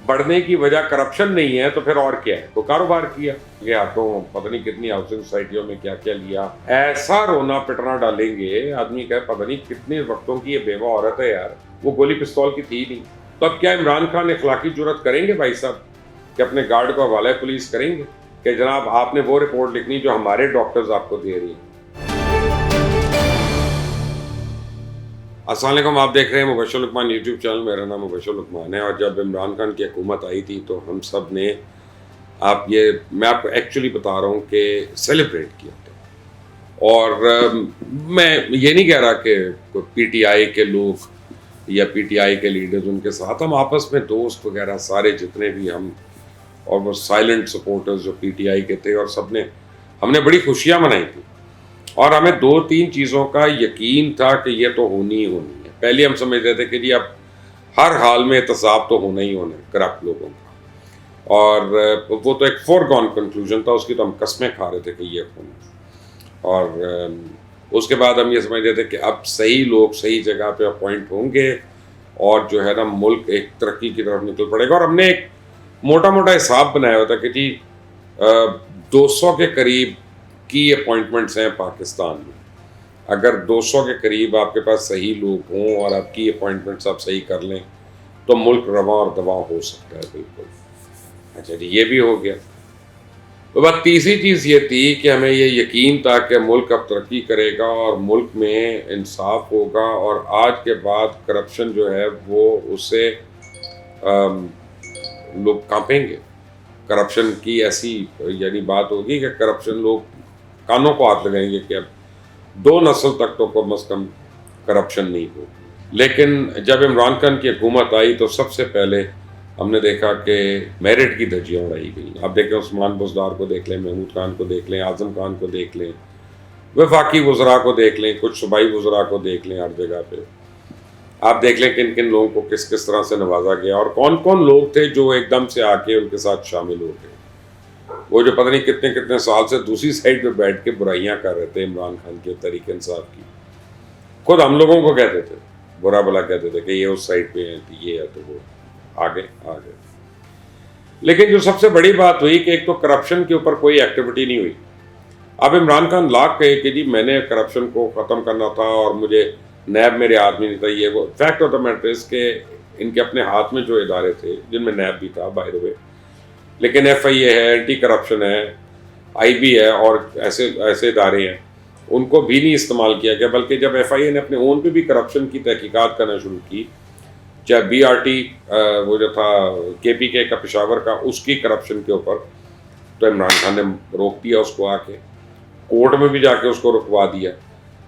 بڑھنے کی وجہ کرپشن نہیں ہے تو پھر اور کیا ہے؟ کوئی کاروبار کیا یہ ہاتھوں پتہ نہیں کتنی ہاؤسنگ سوسائٹیوں میں کیا کیا لیا، ایسا رونا پٹنا ڈالیں گے آدمی کہ پتہ نہیں کتنے وقتوں کی یہ بیوہ عورت ہے یار، وہ گولی پستول کی تھی نہیں۔ تو اب کیا عمران خان اخلاقی جرات کریں گے بھائی صاحب کہ اپنے گارڈ کو حوالہ پولیس کریں گے کہ جناب آپ نے وہ رپورٹ لکھنی جو ہمارے ڈاکٹرز آپ کو دے رہی ہیں؟ السلام علیکم، آپ دیکھ رہے ہیں مبشر لقمان یوٹیوب چینل، میرا نام مبشر لقمان ہے۔ اور جب عمران خان کی حکومت آئی تھی تو ہم سب نے میں آپ کو ایکچولی بتا رہا ہوں کہ سیلیبریٹ کیا تھا۔ اور میں یہ نہیں کہہ رہا کہ پی ٹی آئی کے لوگ یا پی ٹی آئی کے لیڈرز ان کے ساتھ، ہم آپس میں دوست وغیرہ سارے جتنے بھی ہم، اور وہ سائلنٹ سپورٹرز جو پی ٹی آئی کے تھے، اور ہم نے بڑی خوشیاں منائی تھی، اور ہمیں 2-3 چیزوں کا یقین تھا کہ یہ تو ہونی ہی ہونی ہے۔ پہلے ہم سمجھتے تھے کہ جی اب ہر حال میں احتساب تو ہونا ہی ہونا ہے کرپٹ لوگوں کا، اور وہ تو ایک فورگون کنکلوژن تھا، اس کی تو ہم قسمیں کھا رہے تھے کہ یہ ہونا۔ اور اس کے بعد ہم یہ سمجھتے تھے کہ اب صحیح لوگ صحیح جگہ پہ اپوائنٹ ہوں گے، اور جو ہے نا ملک ایک ترقی کی طرف نکل پڑے گا۔ اور ہم نے ایک موٹا حساب بنایا ہوا تھا کہ جی 200 کے قریب کی اپوائنٹمنٹس ہیں پاکستان میں، اگر 200 کے قریب آپ کے پاس صحیح لوگ ہوں اور آپ کی اپوائنٹمنٹس آپ صحیح کر لیں تو ملک رواں اور دواں ہو سکتا ہے۔ بالکل اچھا جی، یہ بھی ہو گیا۔ تو بات تیسری چیز یہ تھی کہ ہمیں یہ یقین تھا کہ ملک اب ترقی کرے گا اور ملک میں انصاف ہوگا، اور آج کے بعد کرپشن جو ہے وہ اس سے لوگ کانپیں گے۔ کرپشن کی ایسی یعنی بات ہوگی کہ کرپشن لوگ کانوں کو ہاتھ لگائیں گے کہ اب 2 نسل تک تو کم از کم کرپشن نہیں ہوگی۔ لیکن جب عمران خان کی حکومت آئی تو سب سے پہلے ہم نے دیکھا کہ میرٹ کی دھجیاں اڑائی گئی۔ اب دیکھیں عثمان بزدار کو دیکھ لیں، محمود خان کو دیکھ لیں، اعظم خان کو دیکھ لیں، وفاقی وزراء کو دیکھ لیں، کچھ صوبائی وزراء کو دیکھ لیں، ہر جگہ پہ آپ دیکھ لیں کن کن لوگوں کو کس طرح سے نوازا گیا، اور کون کون لوگ تھے جو ایک دم سے آ کے ان کے ساتھ شامل ہو گئے۔ وہ جو پتہ نہیں کتنے سال سے دوسری سائڈ پہ بیٹھ کے برائیاں کر رہے تھے عمران خان کے تحریک انصاف کی، خود ہم لوگوں کو کہتے تھے، برا بلا کہتے تھے کہ یہ اس سائڈ پہ ہیں، یہ ہے تو وہ آگے۔ لیکن جو سب سے بڑی بات ہوئی کہ ایک تو کرپشن کے اوپر کوئی ایکٹیویٹی نہیں ہوئی۔ اب عمران خان لاکھ کہے کہ جی میں نے کرپشن کو ختم کرنا تھا اور مجھے نیب میرے ہاتھ میں نہیں تھا، یہ وہ فیکٹ آف دا میٹر اس کہ ان کے اپنے ہاتھ میں جو ادارے تھے، جن میں نیب بھی تھا بائی دا وے، لیکن ایف آئی اے ہے، اینٹی کرپشن ہے، آئی بی ہے، اور ایسے ادارے ہیں، ان کو بھی نہیں استعمال کیا گیا۔ بلکہ جب ایف آئی اے نے اپنے اون پہ بھی کرپشن کی تحقیقات کرنا شروع کی، چاہے بی آر ٹی وہ جو تھا کے پی کے کا پشاور کا، اس کی کرپشن کے اوپر، تو عمران خان نے روک دیا اس کو، آ کے کورٹ میں بھی جا کے اس کو رکوا دیا۔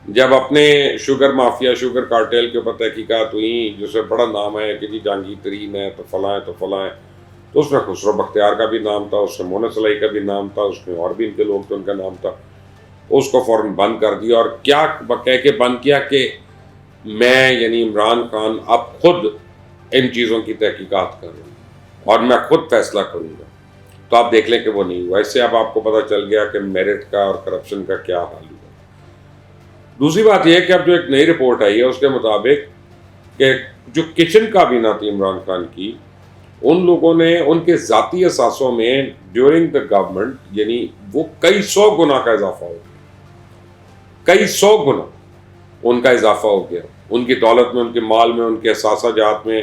جب اپنے شوگر مافیا، شوگر کارٹیل کے اوپر تحقیقات ہوئیں، جس میں بڑا نام ہے کہ جی جہانگیر ترین ہے تو فلاں ہے تو فلاں ہے، تو اس میں خسرو بختیار کا بھی نام تھا، اس میں مونس علیہ کا بھی نام تھا، اس میں اور بھی ان کے لوگ تھے، ان کا نام تھا۔ اس کو فوراً بند کر دیا، اور کیا کہہ کے بند کیا کہ میں یعنی عمران خان اب خود ان چیزوں کی تحقیقات کر رہا ہوں اور میں خود فیصلہ کروں گا۔ تو آپ دیکھ لیں کہ وہ نہیں ہوا۔ اس سے اب آپ کو پتہ چل گیا کہ میرٹ کا اور کرپشن کا کیا حال ہوا۔ دوسری بات یہ ہے کہ اب جو ایک نئی رپورٹ آئی ہے اس کے مطابق کہ جو کچن کابینہ تھی عمران خان کی، ان لوگوں نے ان کے ذاتی اثاثوں میں ڈیورنگ دا گورنمنٹ یعنی وہ کئی 100 گنا کا اضافہ ہو گیا، کئی 100 گنا ان کا اضافہ ہو گیا، ان کی دولت میں، ان کے مال میں، ان کے اثاثہ جات میں،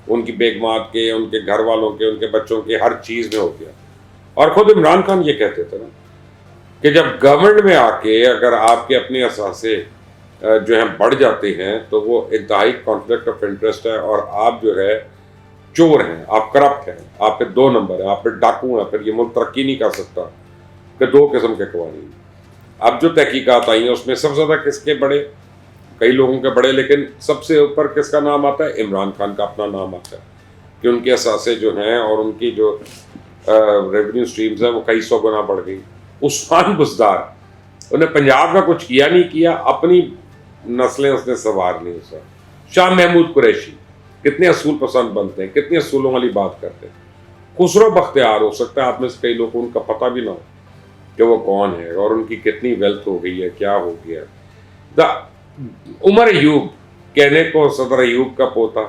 ان کی بیگمات کے، ان کے گھر والوں کے، ان کے بچوں کے، ہر چیز میں ہو گیا۔ اور خود عمران خان یہ کہتے تھے نا کہ جب گورنمنٹ میں آ کے اگر آپ کے اپنے اثاثے جو ہیں بڑھ جاتے ہیں تو وہ انتہائی کانفلکٹ آف انٹرسٹ ہے، اور آپ جو ہے چور ہیں، آپ کرپٹ ہیں، آپ پہ 2 نمبر ہیں، آپ پہ ڈاکو ہیں، پھر یہ ملک ترقی نہیں کر سکتا۔ کہ 2 قسم کے قوانین۔ اب جو تحقیقات آئی ہیں اس میں سب سے زیادہ کس کے بڑے، کئی لوگوں کے بڑے، لیکن سب سے اوپر کس کا نام آتا ہے؟ عمران خان کا اپنا نام آتا ہے کہ ان کے اثاثے جو ہیں اور ان کی جو ریونیو سٹریمز ہیں وہ کئی 100 گنا بڑھ گئی۔ عثمان بزدار، انہیں پنجاب کا کچھ کیا نہیں کیا، اپنی نسلیں اس نے سنوار لی۔ اس وقت شاہ محمود قریشی کتنے اصول پسند بنتے ہیں، کتنے اصولوں والی بات کرتے ہیں۔ خسرو بختیار، ہو سکتا ہے آپ میں سے کئی لوگوں کو ان کا پتہ بھی نہ ہو کہ وہ کون ہے اور ان کی کتنی ویلتھ ہو گئی ہے، کیا ہو گیا ہے۔ عمر ایوب، کہنے کو صدر ایوب کا پوتا،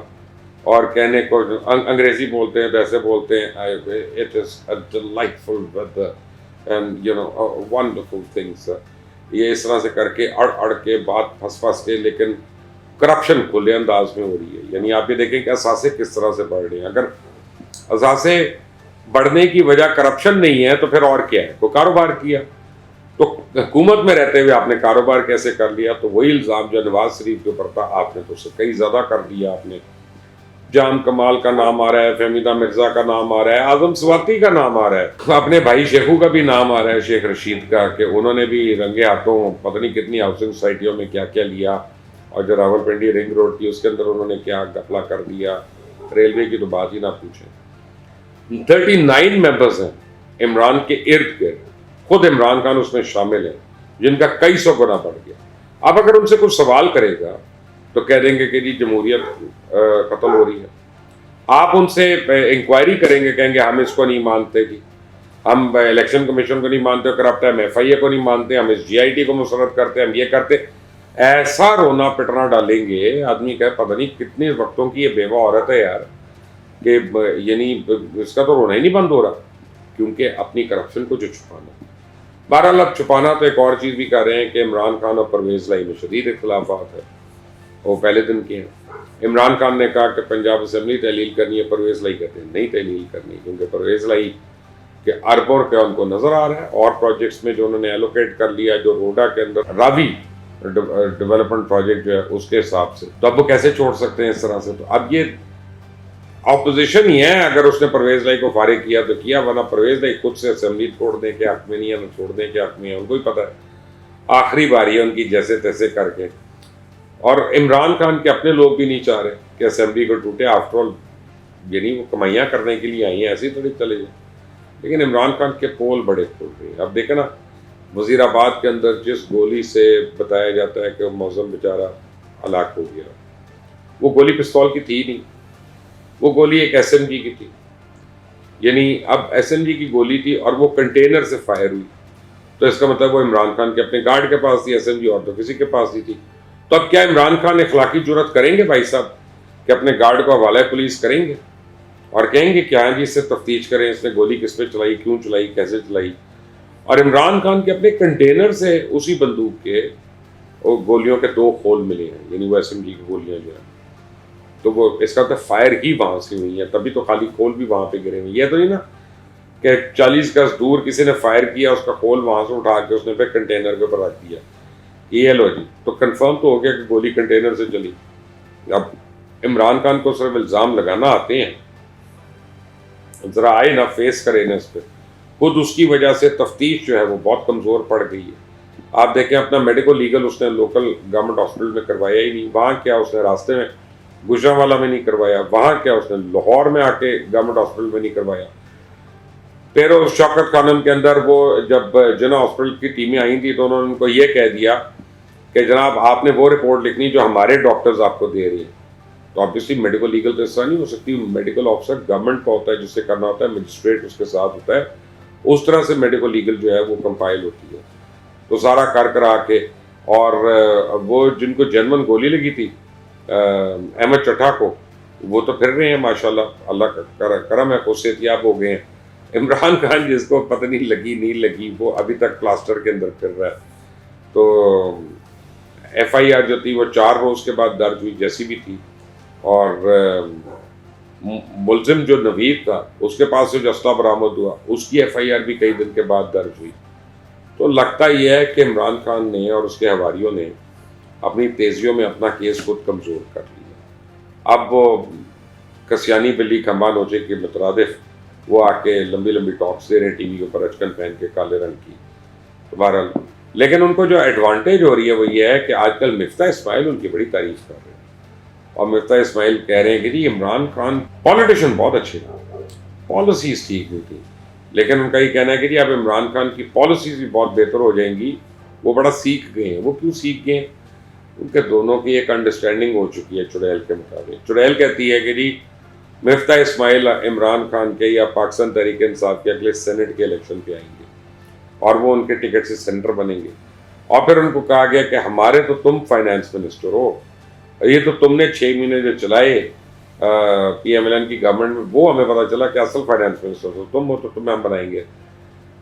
اور کہنے کو انگریزی بولتے ہیں تو ایسے بولتے ہیں it is a delightful weather and wonderful things. یہ اس طرح سے کر کے اڑ کے بات پھنس کے، لیکن کرپشن کھلے انداز میں ہو رہی ہے. یعنی آپ یہ دیکھیں کہ اثاثے کس طرح سے بڑھ رہے ہیں. اگر اثاثے بڑھنے کی وجہ کرپشن نہیں ہے تو پھر اور کیا ہے؟ کوئی کاروبار کیا تو حکومت میں رہتے ہوئے آپ نے کاروبار کیسے کر لیا؟ تو وہی الزام جو نواز شریف کے اوپر تھا آپ نے تو اس سے کئی زیادہ کر دیا. آپ نے جام کمال کا نام آ رہا ہے، فہمیدہ مرزا کا نام آ رہا ہے، اعظم سواتی کا نام آ رہا ہے، اپنے بھائی شیخو کا بھی نام آ رہا ہے، شیخ رشید کا، کہ انہوں نے بھی رنگے ہاتھوں پتہ نہیں کتنی ہاؤسنگ سوسائٹیوں میں کیا کیا لیا. اور جو راولپنڈی رنگ روڈ تھی اس کے اندر انہوں نے کیا گپلا کر دیا. ریلوے کی تو بات ہی نہ پوچھیں. 39 ممبرز ہیں عمران کے ارد گرد، خود عمران خان اس میں شامل ہیں، جن کا کئی سو گنا بڑھ گیا. اب اگر ان سے کوئی سوال کرے گا تو کہہ دیں گے کہ جی جمہوریت قتل ہو رہی ہے. آپ ان سے انکوائری کریں گے، کہیں گے ہم اس کو نہیں مانتے جی، ہم الیکشن کمیشن کو نہیں مانتے، کرپٹ ہے، ہم FIA کو نہیں مانتے، ہم GIT کو مسرت کرتے، ہم یہ کرتے. ایسا رونا پٹنا ڈالیں گے آدمی کہ پتہ نہیں کتنے وقتوں کی یہ بیوہ عورت ہے یار، کہ یعنی اس کا تو رونا ہی نہیں بند ہو رہا، کیونکہ اپنی کرپشن کو جو چھپانا. بہرحال اب چھپانا تو ایک اور چیز بھی کر رہے ہیں کہ عمران خان اور پرویز لائی میں شدید اختلافات ہے، وہ پہلے دن کے ہیں. عمران خان نے کہا کہ پنجاب اسمبلی تحلیل کرنی ہے، پرویز لائی کہتے ہیں نہیں تحلیل کرنی، کیونکہ پرویز لائی کے اربوں روپیہ ان کو نظر آ رہا ہے اور پروجیکٹس میں جو انہوں نے ایلوکیٹ کر لیا، جو روڈا کے اندر راوی ڈیولپمنٹ پروجیکٹ جو ہے اس کے حساب سے، تو اب وہ کیسے چھوڑ سکتے ہیں اس طرح سے؟ تو اب یہ اپوزیشن ہی ہے. اگر اس نے پرویز لائی کو فارغ کیا تو کیا، ورنہ پرویز لائی خود سے اسمبلی چھوڑنے کے حق میں نہیں ہے، نہ چھوڑنے کے حق میں ہے، ان کو ہی پتہ ہے آخری باری ہے ان کی جیسے تیسے کر کے. اور عمران خان کے اپنے لوگ بھی نہیں چاہ رہے کہ اسمبلی کو ٹوٹے. آفٹر آل یعنی وہ کمائیاں کرنے کے لیے آئی ہیں، ایسے ہی تھوڑی چلے جائیں. لیکن عمران خان کے پول بڑے کھل رہے ہیں. اب دیکھیں نا وزیر آباد کے اندر جس گولی سے بتایا جاتا ہے کہ معظم بیچارہ ہلاک ہو گیا، وہ گولی پستول کی تھی نہیں، وہ گولی ایک SMG کی تھی. یعنی اب SMG کی گولی تھی اور وہ کنٹینر سے فائر ہوئی، تو اس کا مطلب وہ عمران خان کے اپنے گارڈ کے پاس تھی SMG، اور تو کسی کے پاس نہیں تھی. تو اب کیا عمران خان اخلاقی جرات کریں گے بھائی صاحب کہ اپنے گارڈ کو حوالہ پولیس کریں گے اور کہیں گے کہ ہاں جی اس سے تفتیش کریں، اس نے گولی کس پہ چلائی، کیوں چلائی، کیسے چلائی؟ اور عمران خان کے اپنے کنٹینر سے اسی بندوق کے گولیوں کے 2 خول ملے ہیں، یعنی وہ SMG کی گولیاں جو ہیں، تو وہ اس کا تو فائر ہی وہاں سے ہوئی ہیں، تبھی تو خالی خول بھی وہاں پہ گرے ہوئے. یہ تو نہیں نا کہ 40 گز دور کسی نے فائر کیا، اس کا خول وہاں سے اٹھا کے اس نے پھر کنٹینر کے اوپر رکھ دیا. یہ لو جی، تو کنفرم تو ہو گیا کہ گولی کنٹینر سے چلی. اب عمران خان کو صرف الزام لگانا آتے ہیں، ذرا آئے نا فیس کرے نا اس پہ. خود اس کی وجہ سے تفتیش جو ہے وہ بہت کمزور پڑ گئی ہے. آپ دیکھیں اپنا میڈیکل لیگل اس نے لوکل گورنمنٹ ہاسپٹل میں کروایا ہی نہیں. وہاں کیا اس نے راستے میں گجرانوالہ میں نہیں کروایا، وہاں کیا اس نے لاہور میں آ کے گورنمنٹ ہاسپٹل میں نہیں کروایا. پھر اس شوکت خانم کے اندر وہ جب جنا ہاسپٹل کی ٹیمیں آئی تھیں تو انہوں نے ان کو یہ کہہ دیا کہ جناب آپ نے وہ رپورٹ لکھنی جو ہمارے ڈاکٹرز آپ کو دے رہی ہیں. تو آبویسلی میڈیکل لیگل تو اس طرح نہیں ہو سکتی. میڈیکل آفیسر گورنمنٹ کا ہوتا ہے، جس سے کرنا ہوتا ہے، مجسٹریٹ اس کے ساتھ ہوتا ہے، اس طرح سے میڈیکل لیگل جو ہے وہ کمپائل ہوتی ہے. تو سارا کرا کے، اور وہ جن کو جنمن گولی لگی تھی احمد چٹھا کو، وہ تو پھر رہے ہیں ماشاءاللہ، اللہ کا کرم ہے، خود صحتیاب ہو گئے ہیں. عمران خان جس کو پتہ نہیں لگی نہیں لگی، وہ ابھی تک پلاسٹر کے اندر پھر رہا ہے. تو FIR جو تھی وہ 4 روز کے بعد درج ہوئی جیسی بھی تھی، اور ملزم جو نوید تھا اس کے پاس سے جو اسلحہ برآمد ہوا اس کی FIR بھی کئی دن کے بعد درج ہوئی. تو لگتا یہ ہے کہ عمران خان نے اور اس کے حواریوں نے اپنی تیزیوں میں اپنا کیس خود کمزور کر لیا. اب وہ کسیانی بلی کھمبا نوچے کے مترادف وہ آ کے لمبی لمبی ٹاکس دے رہے ہیں ٹی وی کے اوپر، اچکن پہن کے کالے رنگ کی. تو بہرحال لیکن ان کو جو ایڈوانٹیج ہو رہی ہے وہ یہ ہے کہ آج کل مفتاح اسماعیل ان کی بڑی تعریف کر رہے ہیں، اور مفتاح اسماعیل کہہ رہے ہیں کہ جی عمران خان پالیٹیشین بہت اچھے ہیں، پالیسیز ٹھیک نہیں تھی. لیکن ان کا یہ کہنا ہے کہ جی اب عمران خان کی پالیسیز بھی بہت بہتر ہو جائیں گی، وہ بڑا سیکھ گئے ہیں. وہ کیوں سیکھ گئے ہیں؟ ان کے دونوں کی ایک انڈرسٹینڈنگ ہو چکی ہے چڑیل کے مطابق. چڑیل کہتی ہے کہ جی مفتاح اسماعیل عمران خان کے یا پاکستان تحریک انصاف کے اگلے سینٹ کے الیکشن پہ آئیں گے اور وہ ان کے ٹکٹ سے سینٹر بنیں گے. اور پھر ان کو کہا گیا کہ ہمارے تو تم فائنانس منسٹر ہو، یہ تو تم نے 6 مہینے جو چلائے PMLN کی گورنمنٹ میں، وہ ہمیں پتہ چلا کہ اصل فائنانس منسٹر تو تم ہو، تو تمہیں ہم بنائیں گے.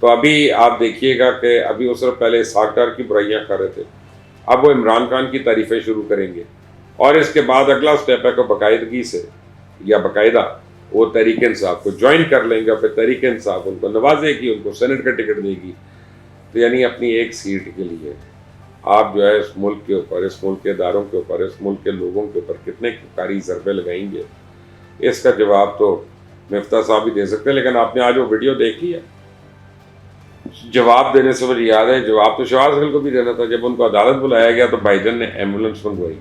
تو ابھی آپ دیکھیے گا کہ ابھی وہ صرف پہلے اسحاق ڈار کی برائیاں کر رہے تھے، اب وہ عمران خان کی تعریفیں شروع کریں گے، اور اس کے بعد اگلا اسٹیپ ہے کہ باقاعدگی سے یا باقاعدہ وہ تحریک انصاف کو جوائن کر لیں گے، پھر تحریک انصاف ان کو نوازے گی، ان کو سینٹ کا ٹکٹ دے گی. تو یعنی اپنی ایک سیٹ کے لیے آپ جو ہے اس ملک کے اوپر، اس ملک کے اداروں کے اوپر، اس ملک کے لوگوں کے اوپر کتنے کاری ضربے لگائیں گے، اس کا جواب تو مفتاح صاحب ہی دے سکتے ہیں. لیکن آپ نے آج وہ ویڈیو دیکھی ہے، جواب دینے سے مجھے یاد ہے، جواب تو شہباز گل کو بھی دینا تھا. جب ان کو عدالت بلایا گیا تو بائیڈن نے ایمبولینس منگوائی،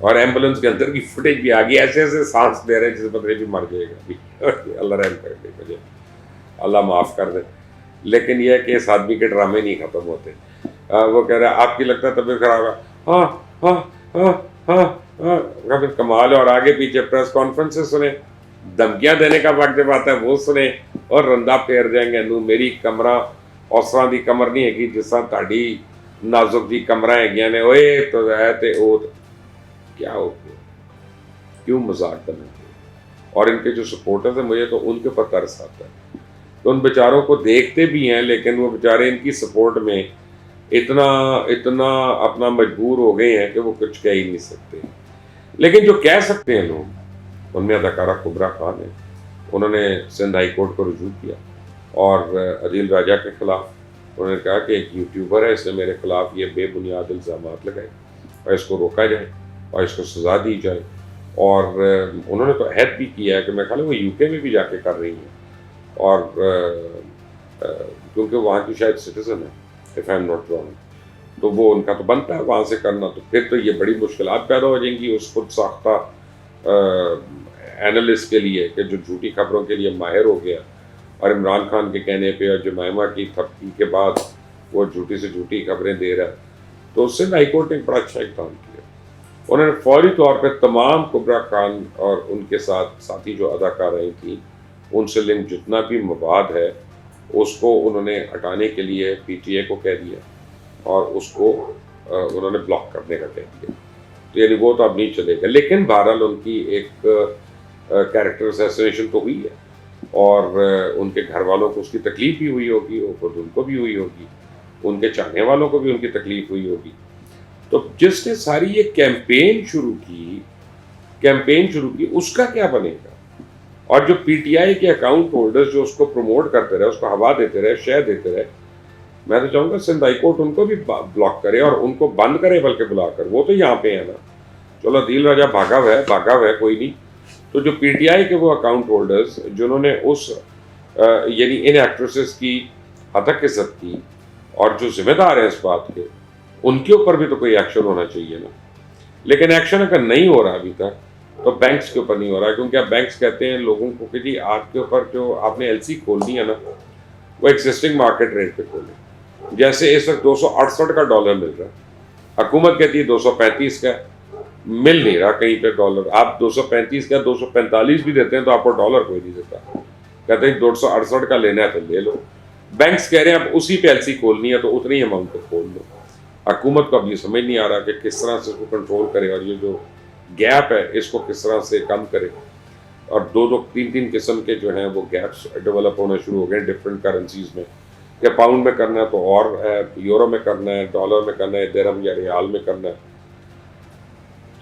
اور ایمبولینس کے اندر کی فوٹیج بھی آ گئی، ایسے ایسے سانس لے رہے ہیں جسے پتہ نہیں بھی مر جائے گا. اللہ رحم کر دے مجھے، اللہ معاف کر دے. لیکن یہ ہے کہ اس آدمی کے ڈرامے نہیں ختم ہوتے. وہ کہہ رہا ہے آپ کی لگتا ہے طبیعت خراب ہے، ہاں ہاں ہاں ہاں ہاں، کمال ہے. اور آگے پیچھے پریس کانفرنسز سنیں، دھمکیاں دینے کا وقت جب آتا ہے وہ سنیں، اور رندہ پھیر جائیں گے. نو میری کمرہ اس طرح دی کمر نہیں ہے جس طرح تہاڈی نازک جی کمرہ ہے نے، اوے تو ہے تے او کیا ہو گیا، کیوں مذاق کرنا چاہیے. اور ان کے جو سپورٹرز ہیں مجھے تو ان کے اوپر ترس آتا ہے. تو ان بیچاروں کو دیکھتے بھی ہیں، لیکن وہ بیچارے ان کی سپورٹ میں اتنا اپنا مجبور ہو گئے ہیں کہ وہ کچھ کہہ ہی نہیں سکتے. لیکن جو کہہ سکتے ہیں لوگ، ان میں اداکارہ کبریٰ خان ہے. انہوں نے سندھ ہائی کورٹ کو رجوع کیا اور عدیل راجہ کے خلاف انہوں نے کہا کہ ایک یوٹیوبر ہے، اس نے میرے خلاف یہ بے بنیاد الزامات لگائے اور اس کو روکا جائے اور اس کو سزا دی جائے. اور انہوں نے تو عہد بھی کیا ہے کہ میں خیال ہے وہ UK میں بھی جا کے کر رہی ہیں، اور کیونکہ وہاں کی شاید سٹیزن ہے if I'm not wrong، تو وہ ان کا تو بنتا ہے وہاں سے کرنا. تو پھر تو یہ بڑی مشکلات پیدا ہو جائیں گی اس خود ساختہ اینالسٹ کے لیے کہ جو جھوٹی خبروں کے لیے ماہر ہو گیا، اور عمران خان کے کہنے پہ اور جمائمہ کی تھپکی کے بعد وہ جھوٹی سے جھوٹی خبریں دے رہا ہے. تو سندھ ہائی کورٹ نے ایک بڑا اچھا اقدام کیا. انہوں نے فوری طور پہ تمام کبریٰ خان اور ان کے ساتھ ساتھی جو اداکارائیں تھیں ان سے لنک جتنا بھی مواد ہے اس کو انہوں نے ہٹانے کے لیے PTA کو کہہ دیا، اور اس کو انہوں نے بلاک کرنے کا کہہ دیا. تو یعنی وہ تو اب نہیں چلے گا. لیکن بہرحال ان کی ایک کیریکٹر اسیسینیشن تو ہوئی ہے، اور ان کے گھر والوں کو اس کی تکلیف بھی ہوئی ہوگی، اور خود ان کو بھی ہوئی ہوگی، ان کے چاہنے والوں کو بھی ان کی تکلیف ہوئی ہوگی. تو جس نے ساری یہ کیمپین شروع کی اس کا کیا بنے گا؟ اور جو PTI کے اکاؤنٹ ہولڈرز جو اس کو پروموٹ کرتے رہے، اس کو ہوا دیتے رہے، شے دیتے رہے، میں تو چاہوں گا سندھ ہائی کورٹ ان کو بھی بلاک کرے اور ان کو بند کرے، بلکہ بلا کر. وہ تو یہاں پہ ہے نا. چلو عدیل راجہ بھاگا ہوا ہے کوئی نہیں. تو جو PTI کے وہ اکاؤنٹ ہولڈرز جنہوں نے اس یعنی ان ایکٹریسز کی ہتک عزت کی اور جو ذمہ دار ہیں اس بات کے، ان کے اوپر بھی تو کوئی ایکشن ہونا چاہیے نا. لیکن ایکشن اگر نہیں ہو رہا ابھی تک تو بینکس کے اوپر نہیں ہو رہا، کیونکہ اب بینکس کہتے ہیں لوگوں کو کہ جی آپ کے اوپر جو آپ نے LC کھولنی ہے نا وہ ایگزسٹنگ مارکیٹ ریٹ پہ کھولیں. جیسے اس وقت $268 کا ڈالر مل رہا ہے، حکومت کہتی ہے 235 کا، مل نہیں رہا کہیں پہ ڈالر. آپ 235 کا 245 بھی دیتے ہیں تو آپ کو ڈالر کوئی نہیں دیتا. کہتے ہیں 268 کا لینا ہے تو لے لو. بینکس کہہ رہے ہیں اب اسی پہ LC کھولنی ہے تو اتنی اماؤنٹ پہ کھول لو. حکومت کو اب یہ سمجھ نہیں آ رہا کہ کس طرح سے اس کو کنٹرول کرے، اور یہ جو گیپ ہے اس کو کس طرح سے کم کرے. اور دو تین قسم کے جو ہیں وہ گیپس ڈیولپ ہونا شروع ہو گئے ڈفرینٹ کرنسیز میں، کہ پاؤنڈ میں کرنا ہے تو اور ہے، یورو میں کرنا ہے، ڈالر میں کرنا ہے، درہم یا ریال میں کرنا ہے.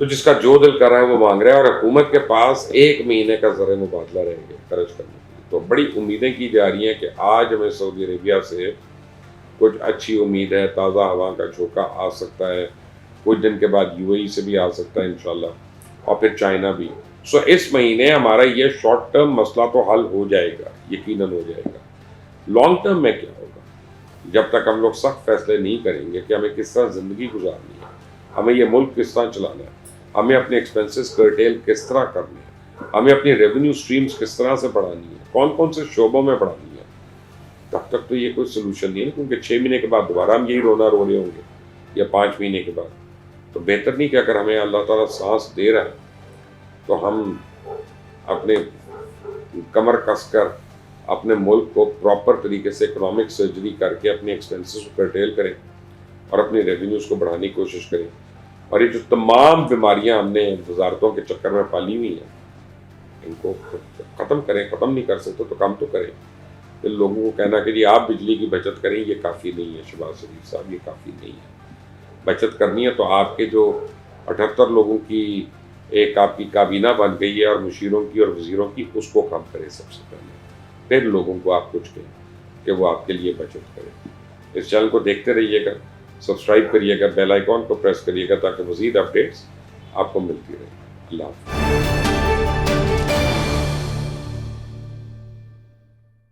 تو جس کا جو دل کر رہا ہے وہ مانگ رہا ہے، اور حکومت کے پاس 1 مہینے کا زر مبادلہ رہے گا خرچ کرنے کے لیے. تو بڑی امیدیں کی جا رہی ہیں کہ آج ہمیں سعودی عربیہ سے کچھ اچھی امید ہے، تازہ ہوا کا جھونکا آ سکتا ہے. کچھ دن کے بعد UAE سے بھی آ سکتا ہے انشاءاللہ، اور پھر چائنا بھی. اس مہینے ہمارا یہ شارٹ ٹرم مسئلہ تو حل ہو جائے گا، یقیناً ہو جائے گا. لانگ ٹرم میں کیا ہوگا؟ جب تک ہم لوگ سخت فیصلے نہیں کریں گے کہ ہمیں کس طرح زندگی گزارنی ہے، ہمیں یہ ملک کس طرح چلانا ہے، ہمیں اپنے ایکسپینسز کرٹیل کس طرح کرنے ہیں، ہمیں اپنی ریونیو سٹریمز کس طرح سے بڑھانی ہے، کون کون سے شعبوں میں بڑھانی ہے، تب تک تو یہ کوئی سلوشن نہیں ہے. کیونکہ 6 مہینے کے بعد دوبارہ ہم یہی رونا رو رہے ہوں گے، یا 5 مہینے کے بعد. تو بہتر نہیں کہ اگر ہمیں اللہ تعالیٰ سانس دے رہا ہے تو ہم اپنے کمر کس کر اپنے ملک کو پراپر طریقے سے اکنامک سرجری کر کے اپنے ایکسپینسز کو کرٹیل کریں اور اپنی ریونیوز کو بڑھانے کی کوشش کریں. اور یہ جو تمام بیماریاں ہم نے وزارتوں کے چکر میں پالی ہوئی ہیں، ان کو ختم کریں. ختم نہیں کر سکتے تو کم تو کریں. پھر لوگوں کو کہنا کہ جی آپ بجلی کی بچت کریں یہ کافی نہیں ہے. شہباز شریف صاحب یہ کافی نہیں ہے. بچت کرنی ہے تو آپ کے جو 78 لوگوں کی ایک آپ کی کابینہ بن گئی ہے اور مشیروں کی اور وزیروں کی, اس کو کم کریں سب سے پہلے, پھر لوگوں کو آپ کچھ کہیں کہ وہ آپ کے لیے بچت کریں. اس چینل کو دیکھتے رہیے گا, سبسکرائب کریے گا, بیل آئیکن کو پریس کریے گا تاکہ مزید اپڈیٹس آپ کو ملتی رہیں. اللہ حافظ.